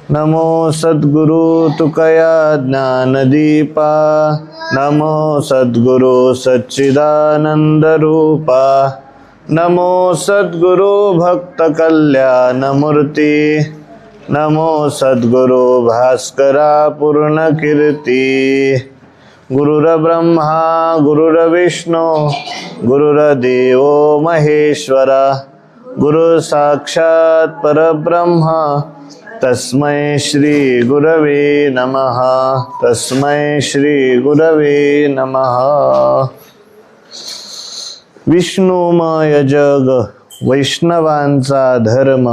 नमो सद्गुरु तुकया ज्ञानदीपा, नमो सद्गुरु सच्चिदानंद रूपा, नमो सद्गुरु भक्त कल्याण मूर्ती, नमो सद्गुरु भास्करा पूर्ण कीर्ती। गुरुर्ब्रह्मा गुरुर्विष्णू गुरुर्देव महेश्वरा, गुरु साक्षात परब्रह्म तस्मै श्री गुरवे नमः, तस्मै श्री गुरवे नमः। विष्णुमय जग वैष्णवांचा धर्म,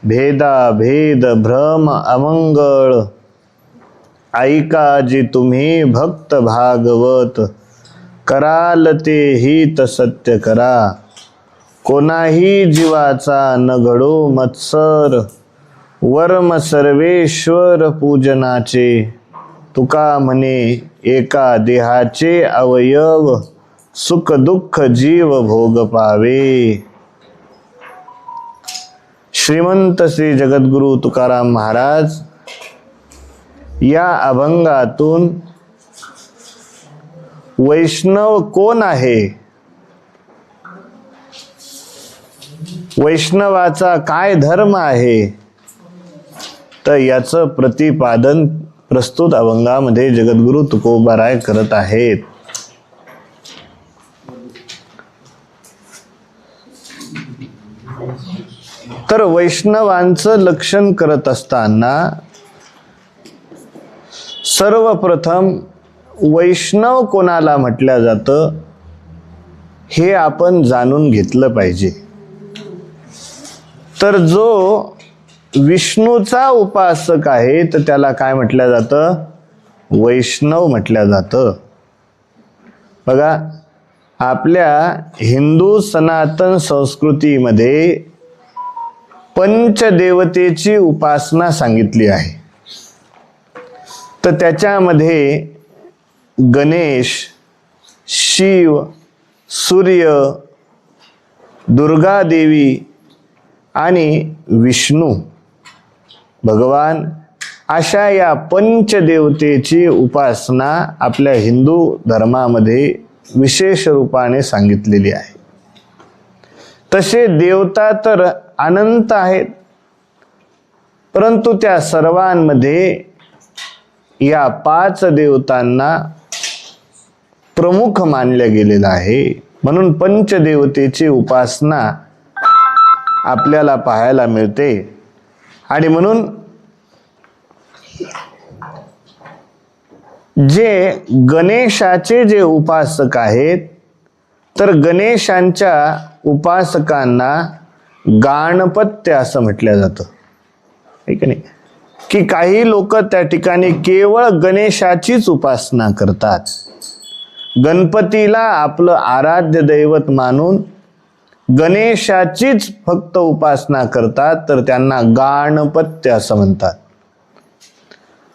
भेदा भेद भ्रम अमंगळ, ऐका जी तुम्ही भक्त भागवत, कराल ते हित सत्य करा, कोणाही जीवाचा न घडो मत्सर, वर्म सर्वेश्वर पूजनाचे, तुका म्हणे एका देहाचे अवयव, सुख दुःख जीव भोग पावे। श्रीमंत श्री जगद्गुरु तुकाराम महाराज या अभंगातून वैष्णव कोण आहे, वैष्णवाचा काय धर्म आहे, तर याचं प्रतिपादन प्रस्तुत अभंगामध्ये जगद्गुरु तुकोबाराय करत आहेत। तर वैष्णवांचं लक्षण करत असताना सर्वप्रथम वैष्णव कोणाला म्हटलं जातं हे आपण जाणून घेतलं पाहिजे। तर जो विष्णूचा उपासक आहे तर त्याला काय म्हटलं जातं, वैष्णव म्हटलं जातं। बघा, आपल्या हिंदू सनातन संस्कृतीमध्ये पंचदेवतेची उपासना सांगितली आहे। तर त्याच्यामध्ये गणेश, शिव, सूर्य, दुर्गा देवी आणि विष्णू भगवान अशा या पंचदेवतेची उपासना आपल्या हिंदू धर्मामध्ये विशेष रूपाने सांगितलेली आहे। तसे देवता तर अनंत आहेत, परंतु त्या सर्वांमध्ये या 5 देवतांना प्रमुख मानलं गेलेलं आहे। म्हणून पंचदेवतेची उपासना आपल्याला पाहायला मिळते। आणि म्हणून जे गणेशाचे जे उपासक आहेत तर गणेशांच्या उपासकांना गणपत्य असं म्हटलं जातं, है की नाही? की काही लोक त्या ठिकाणी केवळ गणेशाचीच उपासना करतात, गणपतीला आपलं आराध्य दैवत मानून गणेशाचीच फक्त उपासना करतात, तर त्यांना गणपत्य असं म्हणतात।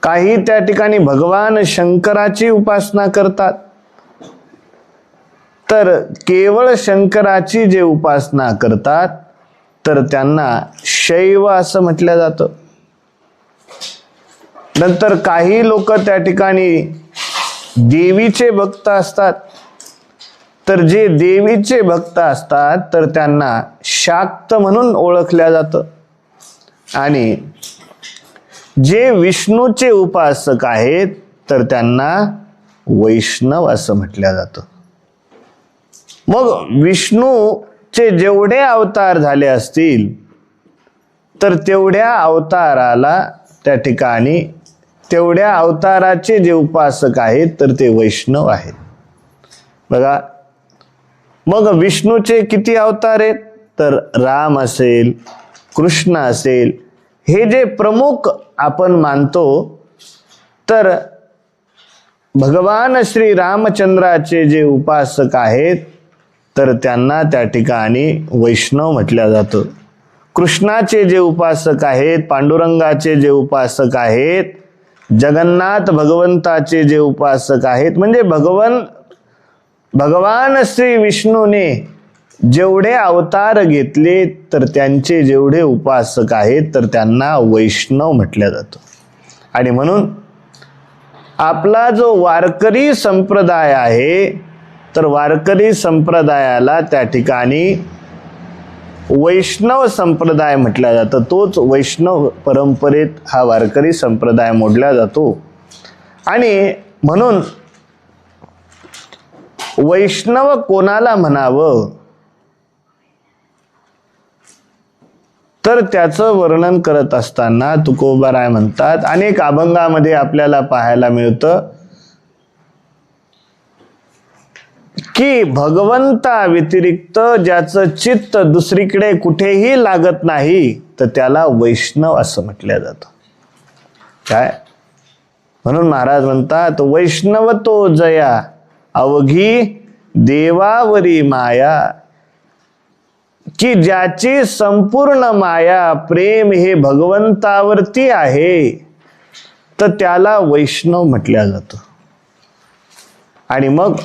काही त्या ठिकाणी भगवान शंकराची उपासना करतात, तर केवळ शंकराची जे उपासना करतात तर त्यांना शैव असं म्हटलं जातं। नंतर काही लोक त्या ठिकाणी देवीचे भक्त असतात, तर जे देवीचे भक्त असतात तर त्यांना शाक्त म्हणून ओळखल्या जातं। आणि जे विष्णूचे उपासक आहेत तर त्यांना वैष्णव असं म्हटलं जातं। मग विष्णूचे जेवढे अवतार झाले असतील तर तेवढ्या अवताराला त्या ठिकाणी तेवढ्या अवताराचे जे उपासक आहेत तर ते वैष्णव आहेत। बघा, मग विष्णूचे किती अवतार आहेत, तर राम असेल, कृष्ण असेल, हे जे प्रमुख आपण मानतो, तर भगवान श्री रामचंद्राचे जे उपासक आहेत तर त्यांना त्या ठिकाणी वैष्णव म्हटलं जातं। कृष्णाचे जे उपासक आहेत, पांडुरंगाचे जे उपासक आहेत, जगन्नाथ भगवंताचे जे उपासक आहेत, म्हणजे भगवान श्री विष्णूने जेवढे अवतार घेतले तर त्यांचे जेवढे उपासक आहेत तर त्यांना वैष्णव म्हटलं जातं. आणि म्हणून आपला जो वारकरी संप्रदाय आहे तर वारकरी संप्रदायाला त्या ठिकाणी वैष्णव संप्रदाय म्हटलं जातं. तोच वैष्णव परंपरेत हा वारकरी संप्रदाय मोडला जातो. आणि म्हणून वैष्णव कोणाला म्हणावं तर त्याचं वर्णन करत असताना तुकोबाराय म्हणतात, अनेक अभंगामध्ये आपल्याला पाहायला मिळतं की भगवंता व्यतिरिक्त ज्याचं चित्त दुसरीकडे कुठेही लागत नाही तर त्याला वैष्णव असं म्हटलं जातं. काय म्हणून महाराज म्हणतात, वैष्णव तो जया अवघी देवावरी माया, की ज्याची संपूर्ण माया प्रेम हे भगवंतावरती आहे तर त्याला वैष्णव म्हटलं जातं. आणि मग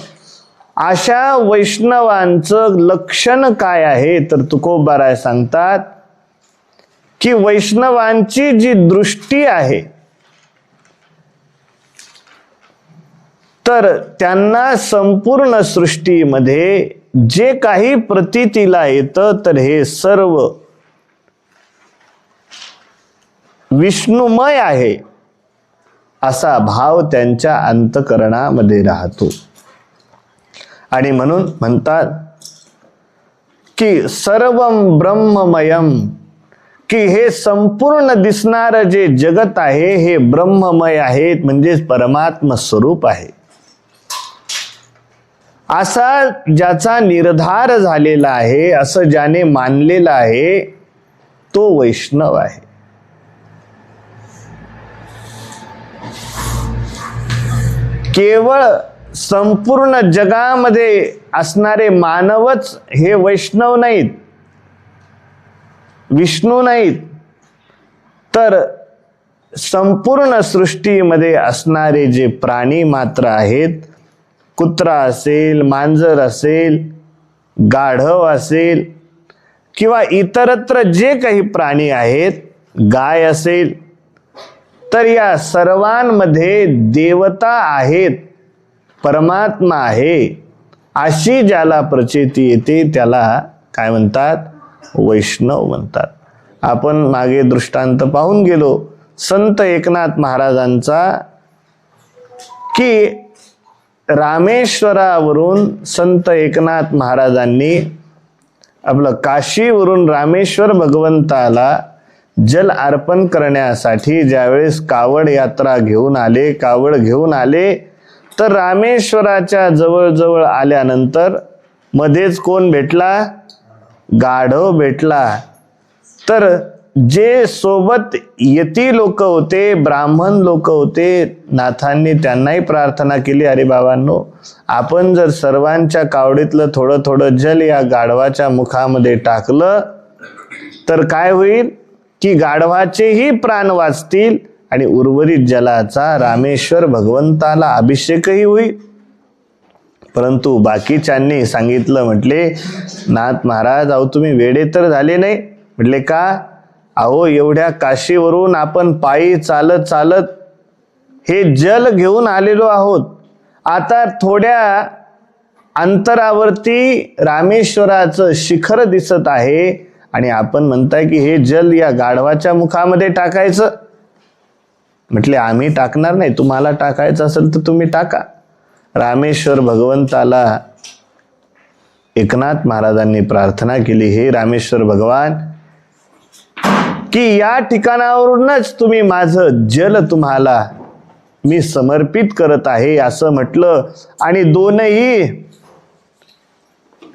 अशा वैष्णवांचं लक्षण काय आहे तर तुकोबाराय सांगतात की वैष्णवांची जी दृष्टी आहे तर त्यांना संपूर्ण सृष्टीमध्ये जे काही प्रतीतीला येतं तर हे सर्व विष्णुमय आहे असा भाव त्यांच्या अंतःकरणामध्ये राहतो. आणि म्हणून म्हणतात की सर्वं ब्रह्ममयम, की हे संपूर्ण दिसणारं जे जगत आहे हे ब्रह्ममय आहे, म्हणजे परमात्म स्वरूप आहे. असा ज्याचा निर्धार झालेला आहे, असं ज्याने मानलेला आहे तो वैष्णव आहे. केवळ संपूर्ण जगामध्ये असणारे मानवच हे वैष्णव नाहीत, विष्णू नाहीत, तर संपूर्ण सृष्टीमध्ये असणारे जे प्राणी मात्र आहेत, कुत्रा असेल, मांजर असेल, गाढव असेल किंवा इतरत्र जे काही प्राणी आहेत, गाय असेल, तर या सर्वांमध्ये देवता आहेत, परमात्मा आहे अशी ज्याला प्रचिती येते त्याला काय म्हणतात? वैष्णव म्हणतात. आपण मागे दृष्टांत पाहून गेलो संत एकनाथ महाराजांचा की रामेश्वरावरून संत एकनाथ महाराजांनी आपलं काशीवरून रामेश्वर भगवंताला जल अर्पण करण्यासाठी ज्यावेळेस कावड यात्रा घेऊन आले, कावड घेऊन आले, तर रामेश्वराच्या जवळ आल्यानंतर मध्येच कोण भेटला? गाढव भेटला. तर जे सोबत यती लोक होते, ब्राह्मण लोक होते, नाथांनी त्यांनाही प्रार्थना केली, अरे बाबांनो, आपण जर सर्वांच्या कावडीतलं थोडं थोडं जल या गाढवाच्या मुखामध्ये टाकलं तर काय होईल की गाढवाचेही प्राण वाचतील आणि उर्वरित जलाचा रामेश्वर भगवंताला अभिषेकही होईल. परंतु बाकीच्यांनी सांगितलं, म्हटले नाथ महाराज, अहो तुम्ही वेडे तर झाले नाही? म्हटले का? अहो एवढ्या काशीवरून आपण पायी चालत चालत हे जल घेऊन आलेलो आहोत. आता थोड्या अंतरावरती रामेश्वराचं शिखर दिसत आहे आणि आपण म्हणताय की हे जल या गाढवाच्या मुखामध्ये टाकायचं. म्हटले आम्ही टाकणार नाही, तुम्हाला टाकायचं असेल तर तुम्ही टाका. रामेश्वर भगवंताला एकनाथ महाराजांनी प्रार्थना केली, हे रामेश्वर भगवान, की या ठिकाणावरूनच तुम्ही माझं जल तुम्हाला मी समर्पित करत आहे असं म्हटलं. आणि दोनही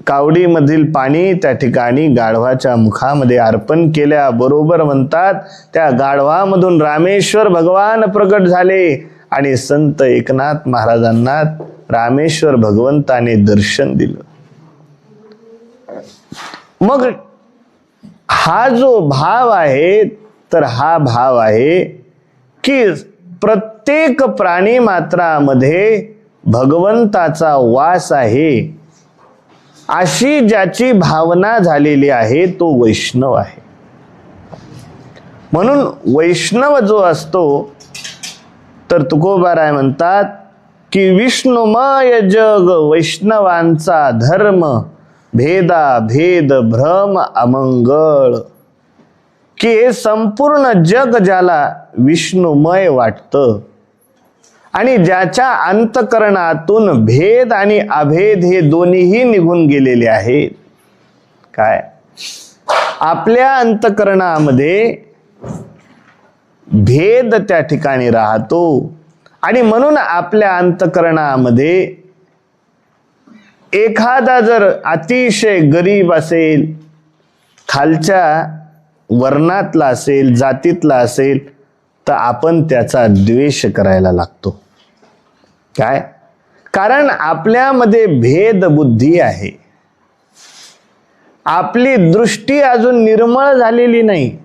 कावडीमधील पाणी त्या ठिकाणी गाढवाच्या मुखामध्ये अर्पण केल्याबरोबर म्हणतात त्या गाढवामधून रामेश्वर भगवान प्रकट झाले आणि संत एकनाथ महाराजांना रामेश्वर भगवंताने दर्शन दिलं. मग हा जो भाव आहे तर हा भाव आहे की प्रत्येक प्राणी मात्रामध्ये भगवंताचा वास आहे. अशी ज्याची भावना झालेली आहे तो वैष्णव आहे. म्हणून वैष्णव जो असतो तर तुकोबाराय म्हणतात की विष्णुमय जग वैष्णवांचा धर्म, भेदा भेद भ्रम अमंगळ. की हे संपूर्ण जग ज्याला विष्णुमय वाटतं आणि ज्याच्या अंतकरणातून भेद आणि अभेद हे दोन्हीही निघून गेलेले आहेत. काय आपल्या अंतकरणामध्ये भेद त्या ठिकाणी राहतो आणि म्हणून आपल्या अंतकरणामध्ये एखादा जर अतिशय गरीब असेल, खालच्या वर्णातला असेल, जातीतला असेल, तर आपण त्याचा द्वेष करायला लागतो. काय? कारण आपल्यामध्ये भेद बुद्धी आहे. आपली दृष्टी अजून निर्मळ झालेली नाही.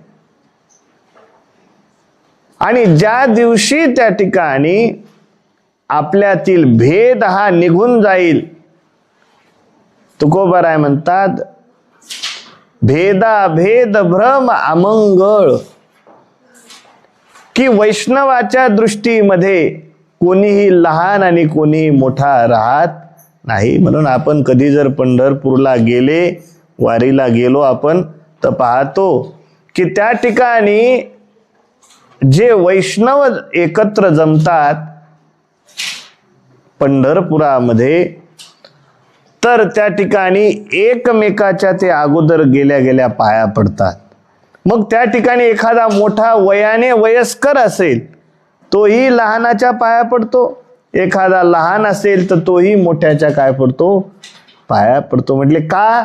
आणि ज्या दिवशी त्या ठिकाणी आपल्यातील भेद हा निघून जाईल, तुकोबाराय म्हणतात भेदा भेद भ्रम अमंगळ. की वैष्णवाच्या दृष्टीमध्ये कोणीही लहान आणि कोणीही मोठा राहत नाही. म्हणून आपण कधी जर पंढरपूरला गेले, वारीला गेलो आपण, तर पाहतो की त्या ठिकाणी जे वैष्णव एकत्र जमतात पंढरपुरामध्ये, तर त्या ठिकाणी एकमेकाच्या ते अगोदर गेल्या गेल्या पाया पडतात. मग त्या ठिकाणी एखादा मोठा वयाने वयस्कर असेल तोही लहानाच्या पाया पडतो, एखादा लहान असेल तर तोही मोठ्याच्या काय पडतो? पाया पडतो. म्हटले का?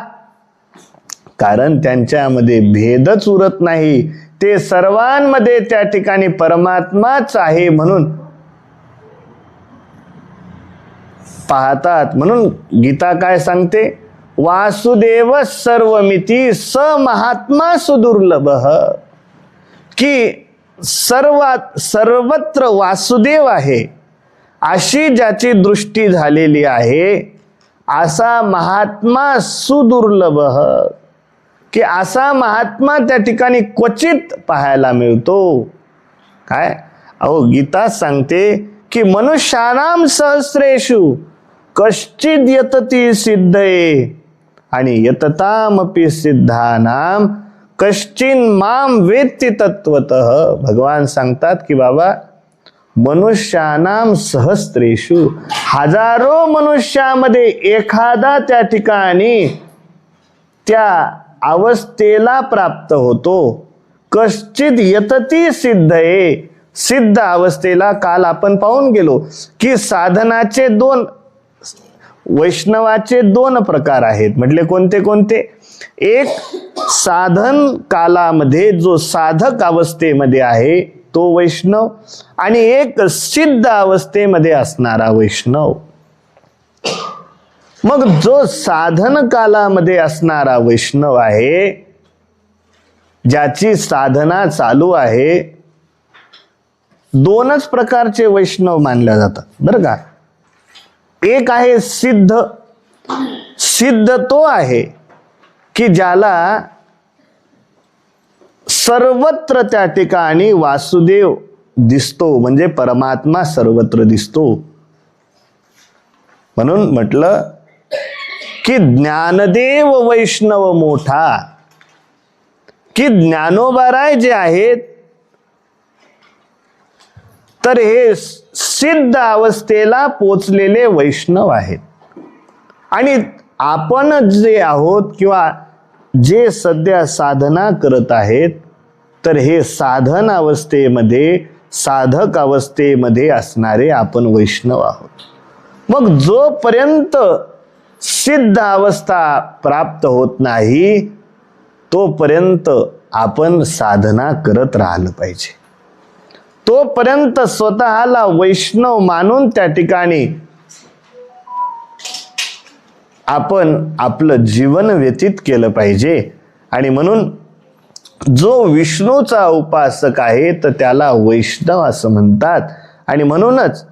कारण त्यांच्यामध्ये भेदच उरत नाही. ते सर्वांमध्ये त्या ठिकाणी परमात्माच आहे म्हणून पाहतात. म्हणून गीता काय सांगते? वासुदेव सर्वमिती स महात्मा सुदुर्लभ. की सर्वत्र वासुदेव आहे अशी ज्याची दृष्टी झालेली आहे, असा महात्मा सुदुर्लभ. की असा महात्मा त्या ठिकाणी क्वचित पाहायला मिळतो. काय? अहो गीता सांगते की मनुष्यानाम सहस्रेषु कश्चिद यतती सिद्धये आणि यततामपि सिद्धानाम कश्चिन माम वेत्ति तत्वतः. भगवान सांगतात की बाबा मनुष्यानाम सहस्रेषु, हजारो मनुष्यामध्ये एखादा त्या ठिकाणी त्या अवस्थेला प्राप्त होतो. कश्चित यतती सिद्धये, सिद्ध अवस्थेला. काल आपण पाहून गेलो की साधनाचे वैष्णवाचे दोन प्रकार आहेत. म्हटले कोणते कोणते? एक साधन कालामध्ये जो साधक अवस्थेमध्ये आहे तो वैष्णव, आणि एक सिद्ध अवस्थेमध्ये असणारा वैष्णव. मग जो साधन कालामध्ये असणारा वैष्णव आहे, ज्याची साधना चालू आहे, दोनच प्रकारचे वैष्णव मानल्या जातात बरं का. एक आहे सिद्ध. सिद्ध तो आहे की ज्याला सर्वत्र त्या ठिकाणी वासुदेव दिसतो, म्हणजे परमात्मा सर्वत्र दिसतो. म्हणून म्हटलं की ज्ञानदेव वैष्णव मोठा. की ज्ञानोबाराय जे आहेत तर हे सिद्ध अवस्थेला पोचलेले वैष्णव आहेत. आणि आपण जे आहोत किंवा जे सध्या साधना करत आहेत, तर हे साधन अवस्थेमध्ये, साधक अवस्थेमध्ये असणारे आपण वैष्णव आहोत. मग जोपर्यंत सिद्ध अवस्था प्राप्त होत नाही तोपर्यंत आपण साधना करत राहिलं पाहिजे. तोपर्यंत स्वतःला वैष्णव मानून त्या ठिकाणी आपण आपलं जीवन व्यतीत केलं पाहिजे. आणि म्हणून जो विष्णूचा उपासक आहे तर त्याला वैष्णव असं म्हणतात. आणि म्हणूनच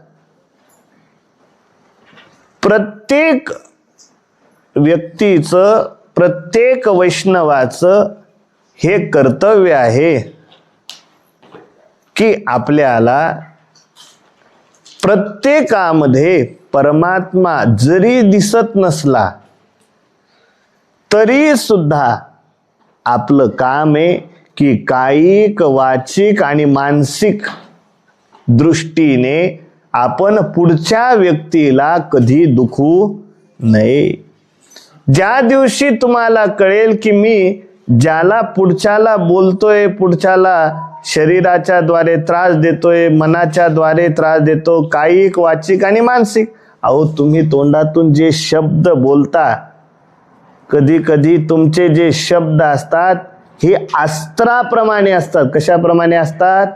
प्रत्येक व्यक्तीचं, प्रत्येक वैष्णवाचं हे कर्तव्य आहे की आपल्याला प्रत्येकामध्ये परमात्मा जरी दिसत नसला तरी सुद्धा आपलं काम आहे की कायिक, वाचिक आणि मानसिक दृष्टीने आपण पुढच्या व्यक्तीला कधी दुखवू नये. ज्या दिवशी तुम्हाला कळेल की मी ज्याला पुढच्याला बोलतोय, पुढच्याला शरीराच्या द्वारे त्रास देतोय, मनाच्या द्वारे त्रास देतो, कायिक, वाचिक आणि मानसिक. अहो तुम्ही तोंडातून जे शब्द बोलता, कधी कधी तुमचे जे शब्द असतात हे अस्त्राप्रमाणे असतात. कशाप्रमाणे असतात?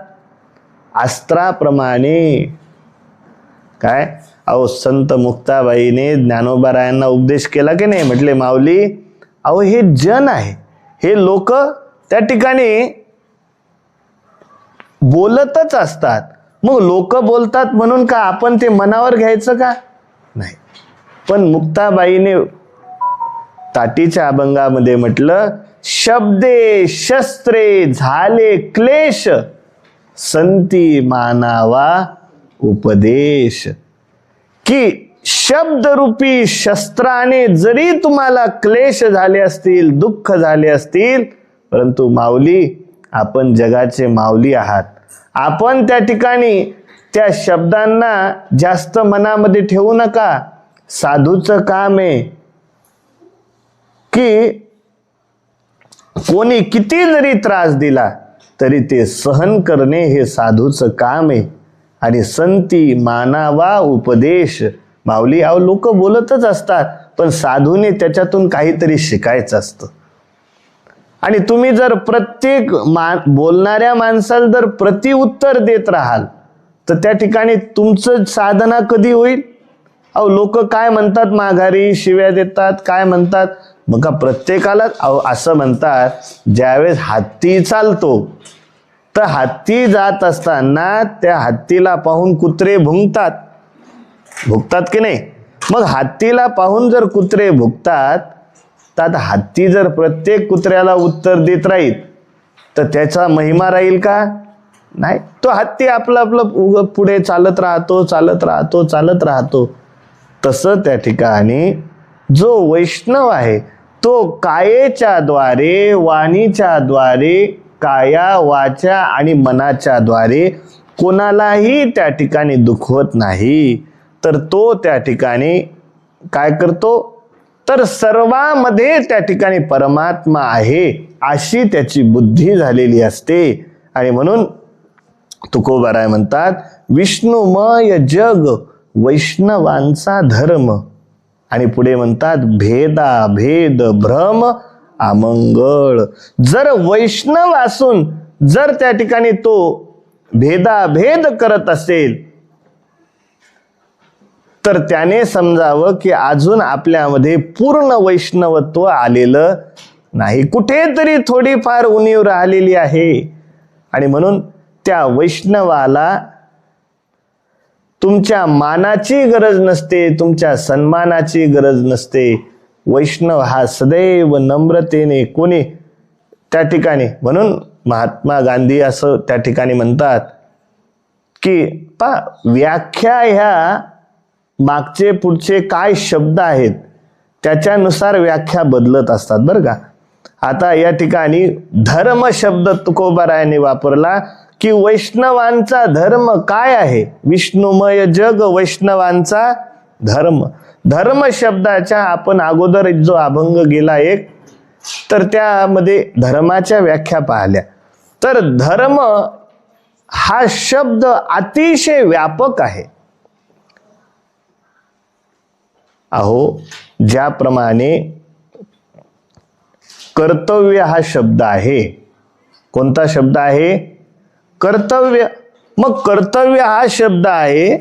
अस्त्राप्रमाणे. काय? अहो संत मुक्ताबाईने ज्ञानोबारायांना उपदेश केला की नाही? म्हटले माऊली, अहो हे जन आहे, हे लोक त्या ठिकाणी बोलतच असतात. मग लोक बोलतात म्हणून का आपण ते मनावर घ्यायचं का? नाही. पण मुक्ताबाईने ताटीच्या अभंगामध्ये म्हटलं, शब्दे शस्त्रे झाले क्लेश, संती मानावा उपदेश. की शब्दरूपी शस्त्राने जरी तुम्हाला क्लेश झाले असतील, दुःख झाले असतील, परंतु माऊली, आपण जगाचे माऊली आहात. आपण त्या ठिकाणी त्या शब्दांना जास्त मनामध्ये ठेवू नका. साधूचं काम आहे की कोणी किती जरी त्रास दिला तरी ते सहन करणे हे साधूचं काम आहे. आणि संती मानावा उपदेश. माऊली, अहो लोक बोलतच असतात, पण साधूने त्याच्यातून काहीतरी शिकायचं असतं. आणि तुम्ही जर प्रत्येक बोलणाऱ्या माणसाला जर प्रतिउत्तर देत राहाल तर त्या ठिकाणी तुमचं साधना कधी होईल? अहो लोक काय म्हणतात, माघारी शिव्या देतात, काय म्हणतात. मग का प्रत्येकाला असं म्हणतात, ज्यावेळेस हत्ती चालतो तर हत्ती जात असताना त्या हत्तीला पाहून कुत्रे भुंकतात की नाही? मग हत्तीला पाहून जर कुत्रे भुंकतात तर आता हत्ती जर प्रत्येक कुत्र्याला उत्तर देत राहील तर त्याचा महिमा राहील का? नाही. तो हत्ती आपलं पुढे चालत राहतो. तसं त्या ठिकाणी जो वैष्णव आहे तो कायेच्या द्वारे, वाणीच्या द्वारे, काया, वाचा आणि मनाच्या द्वारे कोणालाही त्या ठिकाणी दुखवत नाही. तर तो त्या ठिकाणी काय करतो? तर सर्वांमध्ये त्या ठिकाणी परमात्मा आहे अशी त्याची बुद्धी झालेली असते. आणि म्हणून तुकोबाराय म्हणतात, विष्णुमय जग वैष्णवांचा धर्म. आणि पुढे म्हणतात, भेदा भेद भ्रम अमंगळ. जर वैष्णव असून जर त्या ठिकाणी तो भेदाभेद करत असेल तर त्याने समजावं की अजून आपल्यामध्ये पूर्ण वैष्णवत्व आलेलं नाही, कुठेतरी थोडीफार उणीव राहिलेली आहे. आणि म्हणून त्या वैष्णवाला तुमच्या मानाची गरज नसते, तुमच्या सन्मानाची गरज नसते. वैष्णव हा सदैव नम्रतेने कोणी त्या ठिकाणी, म्हणून महात्मा गांधी असं त्या ठिकाणी म्हणतात की व्याख्या ह्या मागचे पुढचे काय शब्द आहेत त्याच्यानुसार व्याख्या बदलत असतात बरं का. आता या ठिकाणी धर्म शब्द तुकोबारायाने वापरला की वैष्णवांचा धर्म काय आहे? विष्णुमय जग वैष्णवांचा धर्म. धर्म शब्दाच्या आपण अगोदर जो अभंग गेला एक, तर त्यामध्ये धर्माच्या व्याख्या पाहिल्या. तर धर्म हा शब्द अतिशय व्यापक आहे. अहो ज्याप्रमाणे कर्तव्य हा शब्द आहे, कोणता शब्द आहे? कर्तव्य. मग कर्तव्य हा शब्द आहे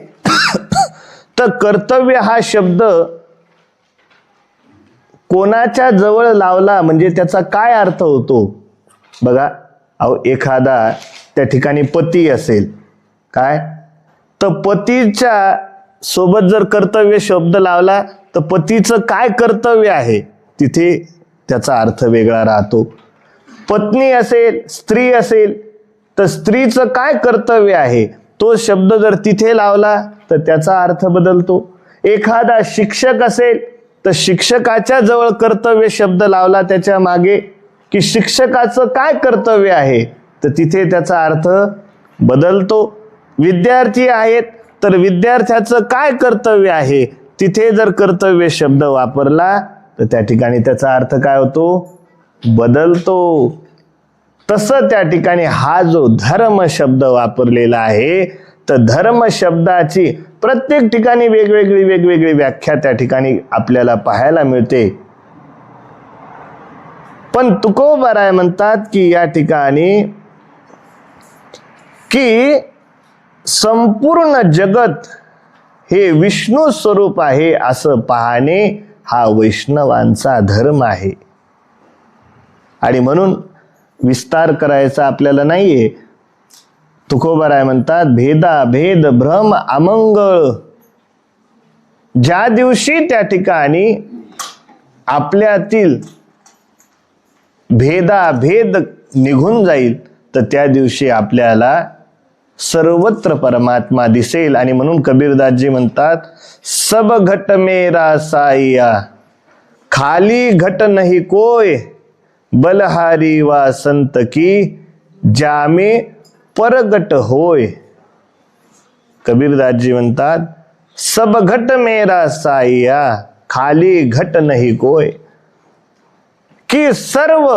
तर कर्तव्य हा शब्द कोणाच्या जवळ लावला म्हणजे त्याचा काय अर्थ होतो बघा. अहो एखादा त्या ठिकाणी पती असेल काय, तर पतीच्या सोबत जर कर्तव्य शब्द लावला तर पतीचं काय कर्तव्य आहे तिथे त्याचा अर्थ वेगळा राहतो. पत्नी असेल, स्त्री असेल, तर स्त्रीचं काय कर्तव्य आहे तो शब्द जर तिथे लावला तर त्याचा अर्थ बदलतो. एखादा शिक्षक असेल तर शिक्षकाच्या जवळ कर्तव्य शब्द लावला त्याच्या मागे की शिक्षकाचं काय कर्तव्य आहे तर तिथे त्याचा अर्थ बदलतो. विद्यार्थी आहेत तर विद्यार्थ्याचं काय कर्तव्य आहे तिथे जर कर्तव्य शब्द वापरला तर त्या ठिकाणी त्याचा अर्थ काय होतो, बदलतो. तसं त्या ठिकाणी हा जो धर्म शब्द वापरलेला आहे तर धर्म शब्दाची प्रत्येक ठिकाणी वेगवेगळी व्याख्या त्या ठिकाणी आपल्याला पाहायला मिळते. पण तुकोबाराय म्हणतात की या ठिकाणी की संपूर्ण जगत हे विष्णू स्वरूप आहे असं पाहणे हा वैष्णवांचा धर्म आहे. आणि म्हणून विस्तार करायचा आपल्याला नाहीये. तुकोबाराय म्हणतात भेदा भेद भ्रम अमंगळ. ज्या दिवशी त्या ठिकाणी आपल्यातील भेदाभेद निघून जाईल तर त्या दिवशी आपल्याला सर्वत्र परमात्मा दिसेल. आणि म्हणून कबीरदासजी म्हणतात सब घट मेरा साईया, खाली घट नहीं कोय, बलहारी वा संत की जामे परगट होय. कबीरदासजी म्हणतात सब घट मेरा साईया, खाली घट नहीं कोय, की सर्व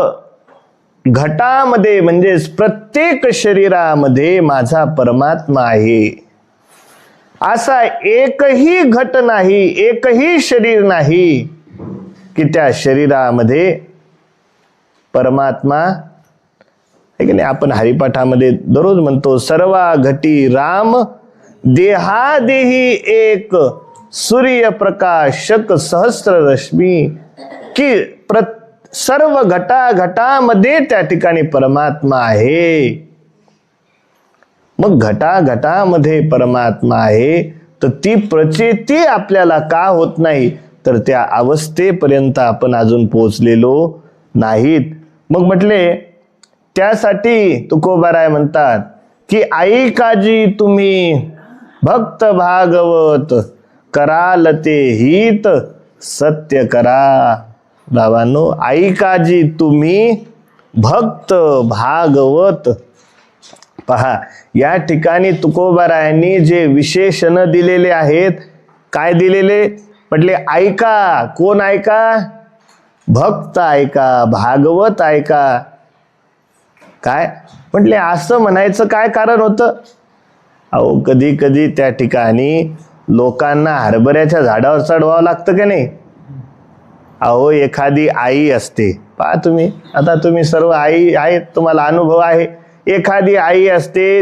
घटामध्ये म्हणजे प्रत्येक शरीरामध्ये माझा परमात्मा आहे. असा एकही घट नाही, एकही शरीर नाही की त्या शरीरामध्ये परमात्मा आहे की नाही. आपण हरिपाठामध्ये दररोज म्हणतो सर्वा घटी राम, देहादेही एक, सूर्यप्रकाशक सहस्र रश्मी, की सर्व घटाघटामध्ये त्या ठिकाणी परमात्मा आहे. मग घटाघटामध्ये परमात्मा आहे तर ती प्रचिती आपल्याला का होत नाही तर त्या अवस्थेपर्यंत आपण अजून पोहोचलेलो नाहीत. मग म्हटले त्यासाठी तुकोबाराय म्हणतात की आई काजी तुम्ही भक्त भागवत, कराल ते हित सत्य करा. भावांनो, ऐकाजी तुम्ही भक्त भागवत. पहा या ठिकाणी तुकोबारायांनी जे विशेषण दिलेले आहेत, काय दिलेले म्हटले, ऐका. कोण ऐका? भक्त ऐका, भागवत ऐका. काय म्हटले असं म्हणायचं काय कारण होतं? अहो कधी कधी त्या ठिकाणी लोकांना हरभऱ्याच्या झाडावर चढवावं लागतं का नाही? अहो एखादी आई असते, पहा तुम्ही, आता तुम्ही सर्व आई आहेत, तुम्हाला अनुभव आहे. एखादी आई असते,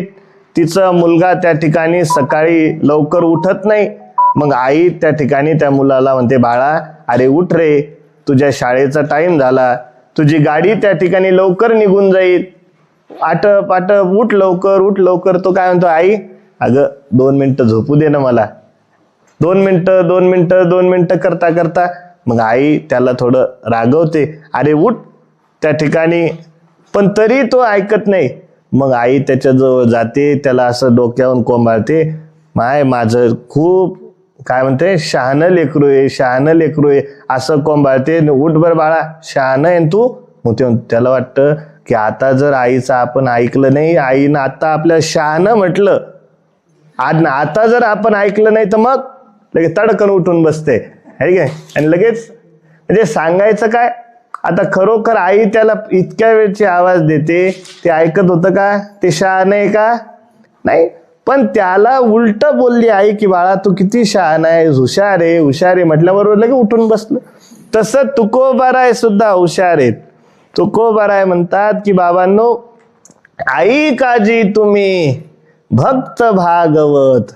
तिचा मुलगा त्या ठिकाणी सकाळी लवकर उठत नाही. मग आई त्या ठिकाणी त्या मुलाला म्हणते, बाळा अरे उठ रे, तुझ्या शाळेचा टाइम झाला, तुझी गाडी त्या ठिकाणी लवकर निघून जाईल, आटप आटप, उठ लवकर उठ लवकर. तो काय म्हणतो, आई अगं 2 मिनिटं झोपू दे ना मला. 2 मिनिटं करता करता मग आई त्याला थोडं रागवते, अरे उठ त्या ठिकाणी, पण तरी तो ऐकत नाही. मग आई त्याच्याजवळ जाते, त्याला असं डोक्यावरून कोंबाळते, माझं खूप काय म्हणते, शहाणं लेकरू आहे, शहाणं लेकरू आहे असं कोंबाळते. उठ बर बाळा, शहाणं आहे तू. मग त्याला वाटतं की आता जर आईचं आपण ऐकलं नाही, आईनं आता आपल्या शहाणं म्हटलं, आता जर आपण ऐकलं नाही तर मग लगेच तडकन उठून बसते आहे काय. आणि लगेच म्हणजे सांगायचं काय, आता खरोखर आई त्याला इतक्या वेळची आवाज देते, ते ऐकत होतं का? ते शहाणं आहे का? नाही. पण त्याला उलट बोलली आई की बाळा तू किती शहाणा आहे, हुशार आहे, हुशार आहे म्हटल्याबरोबर लगेच उठून बसलं. तसं तुकोबाराय सुद्धा हुशार आहेत. तुकोबाराय म्हणतात की बाबांनो, आई काजी तुम्ही भक्त भागवत.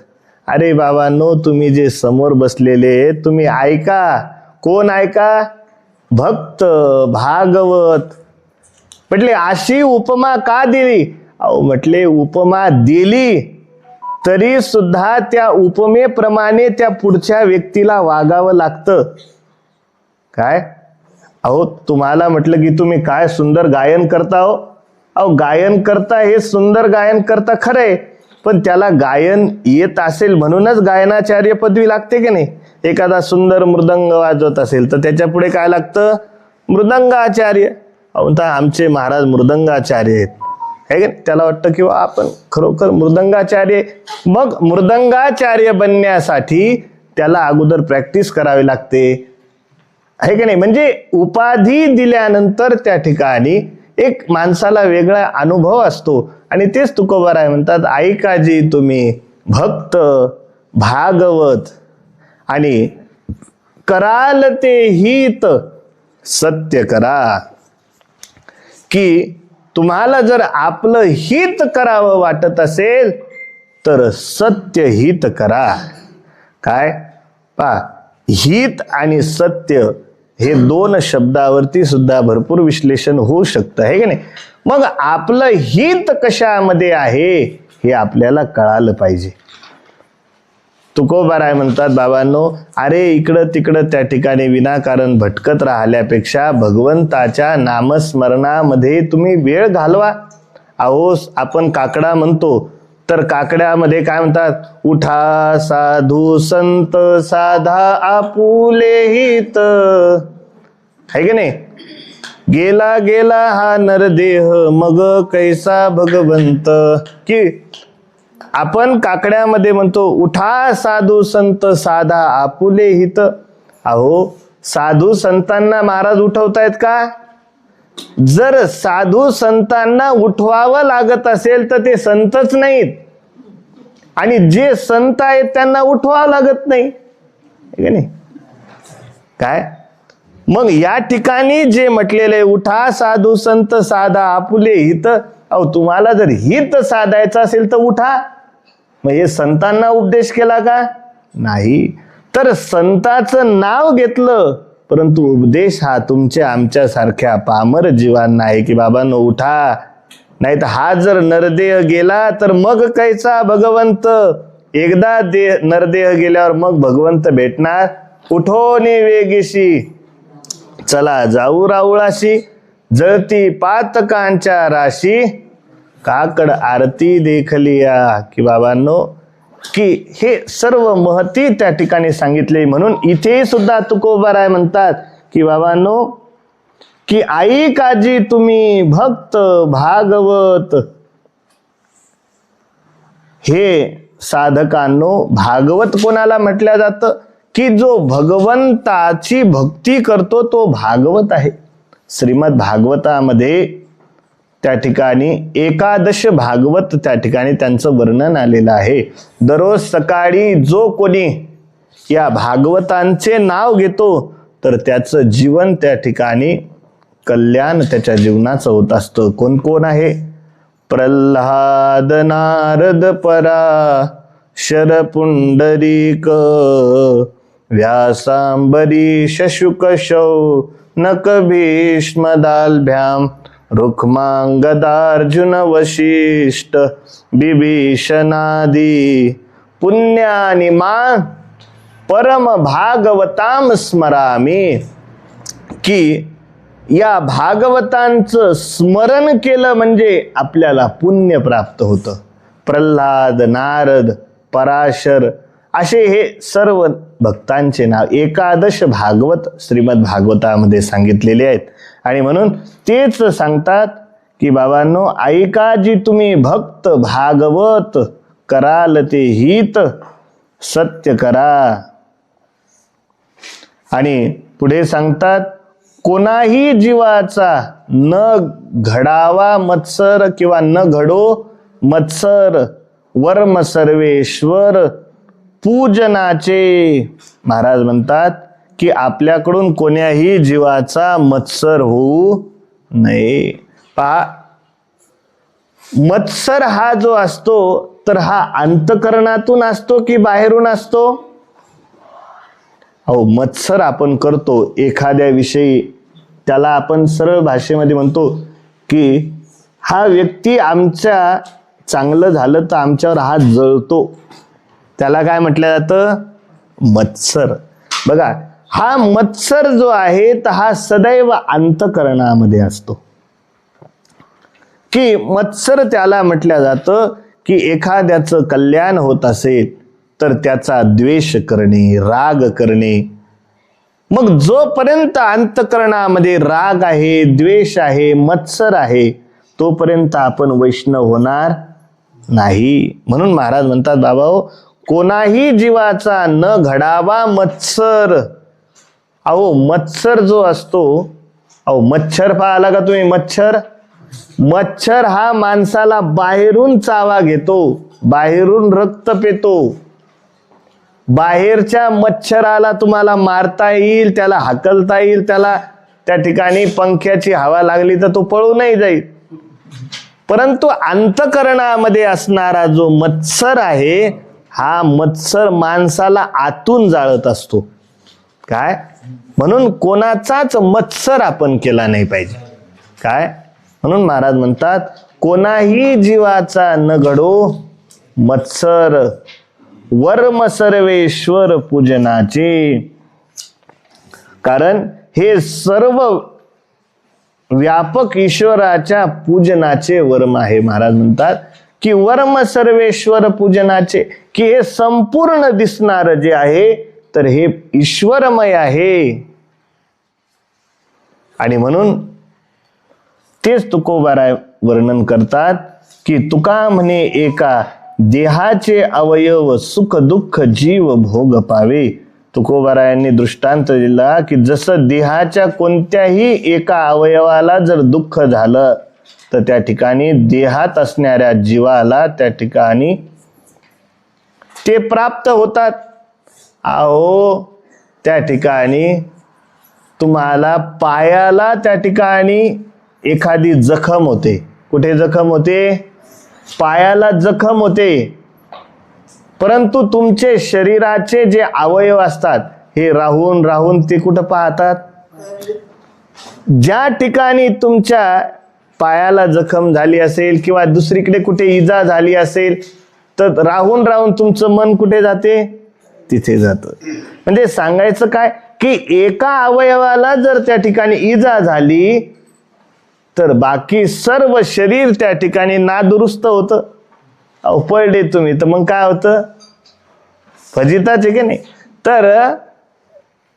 अरे बाबांनो, तुम्ही जे समोर बसलेले तुम्ही ऐका. कोण ऐका? भक्त भागवत. म्हटले अशी उपमा का दिली? अहो म्हटले उपमा दिली तरी सुद्धा त्या उपमेप्रमाणे त्या पुढच्या व्यक्तीला वागावं लागतं. काय अहो, तुम्हाला म्हटलं की तुम्ही काय सुंदर गायन करता हो. अहो, गायन करता हे सुंदर गायन करता खरंय, पण त्याला गायन येत असेल म्हणूनच गायनाचार्य पदवी लागते की नाही. एखादा सुंदर मृदंग वाजवत असेल तर त्याच्या पुढे काय लागतं, मृदंगाचार्य. अहो, आमचे महाराज मृदंगाचार्य आहेत, है की. त्याला वाटतं की आपण खरोखर मृदंगाचार्य. मग मृदंगाचार्य बनण्यासाठी त्याला अगोदर प्रॅक्टिस करावी लागते, आहे की नाही. म्हणजे उपाधी दिल्यानंतर त्या ठिकाणी एक माणसाला वेगळा अनुभव असतो. आणि तेच तुकोबाराय म्हणतात, ऐकाजी तुम्ही भक्त भागवत आणि कराल ते हित सत्य करा. की तुम्हाला जर आपलं हित करावं वाटत असेल तर सत्य हित करा. काय पहा, हित आणि सत्य हे दोन शब्दावरती सुद्धा भरपूर विश्लेषण होऊ शकतं, आहे की नाही. मग आपलं हित कशामध्ये आहे हे आपल्याला कळालं पाहिजे. तुकोबाराय म्हणतात, बाबांनो, अरे इकडं तिकडं त्या ठिकाणी विनाकारण भटकत राहिल्यापेक्षा भगवंताच्या नामस्मरणामध्ये तुम्ही वेळ घालवा. अहो, आपण काकडा म्हणतो तर काकड्यामध्ये काय म्हणतात, उठा साधू संत साधा आपुले हित, आहे की नाही. गेला गेला हा नरदेह मग कैसा भगवंत. की आपण काकड्यामध्ये म्हणतो उठा साधू संत साधा आपुले हित. अहो, साधू संतांना महाराज उठवतायत का. जर साधू संतांना उठवावं लागत असेल तर ते संतच नाहीत, आणि जे संत आहेत त्यांना उठवावं लागत नाही, है नाही. काय मग या ठिकाणी जे म्हटलेले उठा साधू संत साधा आपुले हित. अहो, तुम्हाला जर हित साधायचं असेल तर उठा. मग हे संतांना उपदेश केला का, नाही. तर संताचं नाव घेतलं, परंतु उपदेश हा तुमच्या आमच्या सारख्या पामर जीवांना आहे की बाबांनो उठा. नाही तर हा जर नरदेह गेला तर मग कैसा भगवंत. एकदा नरदेह गेल्यावर मग भगवंत भेटणार. उठोनी वेगीशी चला जाऊ राऊळाशी, जळती पातकांच्या राशी काकड आरती देखलिया. की बाबांनो, की हे सर्व महती त्या ठिकाणी सांगितले. म्हणून इथे सुद्धा तुकोबाराय म्हणतात की बाबांनो, की आई काजी तुम्ही भक्त भागवत. हे साधकांनो, भागवत कोणाला म्हटलं जातं, की जो भगवंताची भक्ती करतो तो भागवत आहे. श्रीमद भागवतामध्ये त्या ठिकाणी एकादश भागवत त्या ठिकाणी त्यांचं वर्णन आलेलं आहे. दररोज सकाळी जो कोणी या भागवतांचे नाव घेतो तर त्याचं जीवन त्या ठिकाणी कल्याण त्याच्या जीवनाचं होत असतं. कोण कोण आहे, प्रल्हाद नारद परा शर पुंडरीक व्यासांबरीश शुक शौनक भीष्म दालभ्याम रुक्मांगदार्जुन वशिष्ठ बिभीषणादी पुण्यानी मान परम भागवताम स्मरामी. की या भागवतांचं स्मरण केलं म्हणजे आपल्याला पुण्य प्राप्त होतं. प्रल्हाद नारद पराशर असे हे सर्व भक्तांचे नाव एकादश भागवत श्रीमद भागवतामध्ये सांगितलेले आहेत. आणि म्हणून तेच सांगतात की बाबांनो, ऐका जी तुम्ही भक्त भागवत कराल ते हित सत्य करा. आणि पुढे सांगतात, कोणाही जीवाचा न घडावा मत्सर किंवा न घडो मत्सर वर्म सर्वेश्वर पूजनाचे. महाराज म्हणतात की आपल्याकडून कोण्याही जीवाचा मत्सर होऊ नये. पहा, मत्सर हा जो असतो तर हा अंतकरणातून असतो की बाहेरून असतो. हो, मत्सर आपण करतो एखाद्या विषयी, त्याला आपण सरळ भाषेमध्ये म्हणतो की हा व्यक्ती आमच्या चांगलं झालं तर आमच्यावर हात जळतो, त्याला काय म्हटलं जातं? मत्सर. बघा, हा मत्सर जो आहे तर हा सदैव अंतःकरणामध्ये असतो. की मत्सर त्याला म्हटलं जातं की एखाद्याचं कल्याण होत असेल तर त्याचा द्वेष करणे, राग करणे. मग जोपर्यंत अंतःकरणामध्ये राग आहे, द्वेष आहे, मत्सर आहे, तोपर्यंत आपण वैष्णव होणार नाही. म्हणून महाराज म्हणतात, बाबाओ, कोणाही जीवाचा न घडावा मत्सर. अहो मत्सर जो असतो, अहो मच्छर पाहिला का तुम्ही? मच्छर हा माणसाला बाहेरून चावा घेतो, बाहेरून रक्त पितो. बाहेरच्या मच्छराला तुम्हाला मारता येईल, त्याला हाकलता येईल, त्याला त्या ठिकाणी पंख्याची हवा लागली तर तो पळूनही जाईल. परंतु अंतःकरणामध्ये असणारा जो मत्सर आहे, हा मत्सर माणसाला आतून जाळत असतो. काय? म्हणून कोणाचाच मत्सर आपण केला नाही पाहिजे. काय? म्हणून महाराज म्हणतात, कोणाही जीवाचा न घडो मत्सर, वर्म सर्वेश्वर पूजनाचे. कारण हे सर्व व्यापक ईश्वराच्या पूजनाचे वर्म आहे. महाराज म्हणतात की वर्म सर्वेश्वर पूजनाचे, की हे संपूर्ण दिसणार जे आहे तर हे ईश्वरमय आहे. आणि म्हणून तेच तुकोबाराय वर्णन करतात की तुका म्हणे एका देहाचे अवयव सुख दुःख जीव भोग पावे. तुकोबारायांनी दृष्टांत दिला की जसं देहाच्या कोणत्याही एका अवयवाला जर दुःख झालं तर त्या ठिकाणी देहात असणाऱ्या जीवाला त्या ठिकाणी ते प्राप्त होतात. अहो त्या ठिकाणी तुम्हाला पायाला त्या ठिकाणी एखादी जखम होते. कुठे जखम होते? पायाला जखम होते. परंतु तुमचे शरीराचे जे अवयव असतात हे राहून राहून ते कुठं पाहतात? ज्या ठिकाणी तुमच्या पायाला जखम झाली असेल किंवा दुसरीकडे कुठे इजा झाली असेल तर राहून राहून तुमचं मन कुठे जाते? तिथे जातं. म्हणजे सांगायचं काय की एका अवयवाला जर त्या ठिकाणी इजा झाली तर बाकी सर्व शरीर त्या ठिकाणी नादुरुस्त होतं. अहो पडले तुम्ही तर मग काय होतं? फजिताच आहे की नाही? तर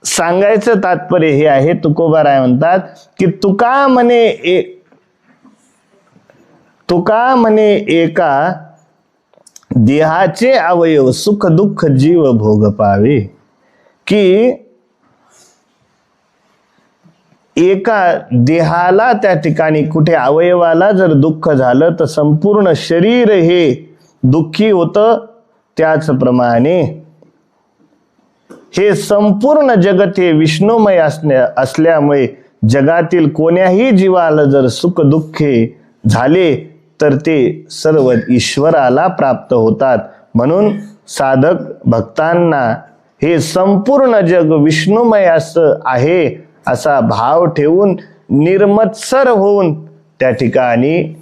सांगायचं तात्पर्य हे आहे, तुकोबाराय म्हणतात की तुका म्हणे एका देहाचे अवयव सुख दुःख जीव भोग पावे. की एका देहाला त्या ठिकाणी कुठे अवयवाला जर दुःख झालं तर संपूर्ण शरीर हे दुःखी होतं. त्याचप्रमाणे हे संपूर्ण जगत हे विष्णुमय असल्यामुळे जगातील कोण्याही जीवाला जर सुख दुःखे झाले तर ते सर्व ईश्वराला प्राप्त होतात. म्हणून साधक भक्तांना हे संपूर्ण जग विष्णुमय असं आहे असा भाव ठेवून निर्मत्सर होऊन त्या ठिकाणी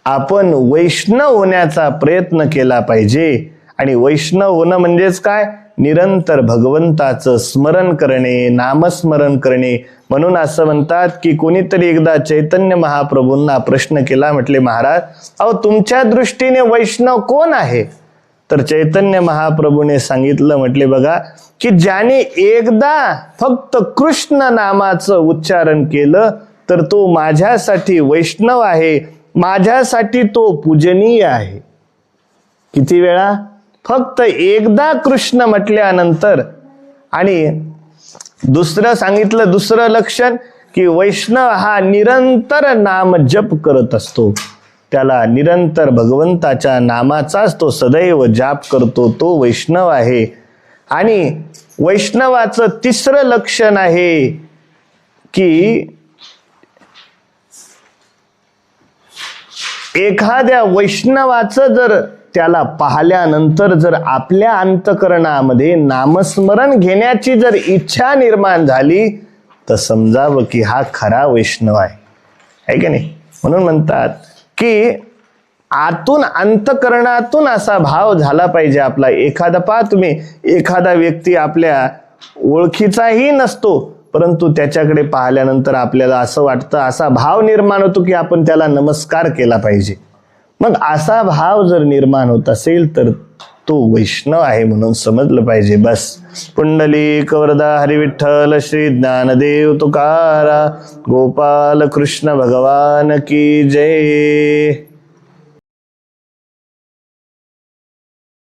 आपण वैष्णव होण्याचा प्रयत्न केला पाहिजे. आणि वैष्णव होणं म्हणजेच काय? निरंतर भगवंताचं स्मरण करणे, नामस्मरण करणे. म्हणून असं म्हणतात की कोणीतरी एकदा चैतन्य महाप्रभूंना प्रश्न केला, म्हटले महाराज अहो तुमच्या दृष्टीने वैष्णव कोण आहे? तर चैतन्य महाप्रभूने सांगितलं, म्हटले बघा की ज्याने एकदा फक्त कृष्ण नामाचं उच्चारण केलं तर तो माझ्यासाठी वैष्णव आहे, माझ्यासाठी तो पूजनीय आहे. किती वेळा? फक्त एकदा कृष्ण म्हटल्यानंतर. आणि दुसरं सांगितलं, दुसरं लक्षण की वैष्णव हा निरंतर नाम जप करत असतो. त्याला निरंतर भगवंताच्या नामाचाच तो सदैव जाप करतो, तो वैष्णव आहे. आणि वैष्णवाचं तिसरं लक्षण आहे की एखाद्या वैष्णवाचं जर त्याला पाहिल्यानंतर जर आपल्या अंतःकरणामध्ये नामस्मरण घेण्याची जर इच्छा निर्माण झाली तर समजावं की हा खरा वैष्णव आहे की नाही? म्हणून म्हणतात की आतून अंतकरणातून असा भाव झाला पाहिजे आपला. एखादा पहा तुम्ही, एखादा व्यक्ती आपल्या ओळखीचाही नसतो, परंतु त्याच्याकडे पाहिल्यानंतर आपल्याला असं वाटतं, असा भाव निर्माण होतो की आपण त्याला नमस्कार केला पाहिजे. मग असा भाव जर निर्माण होत असेल तर तो वैष्णव आहे म्हणून समजलं पाहिजे. बस. पुंडलिक वरदा हरी विठ्ठल श्री ज्ञानदेव तुकारा गोपाल कृष्ण भगवान की जय.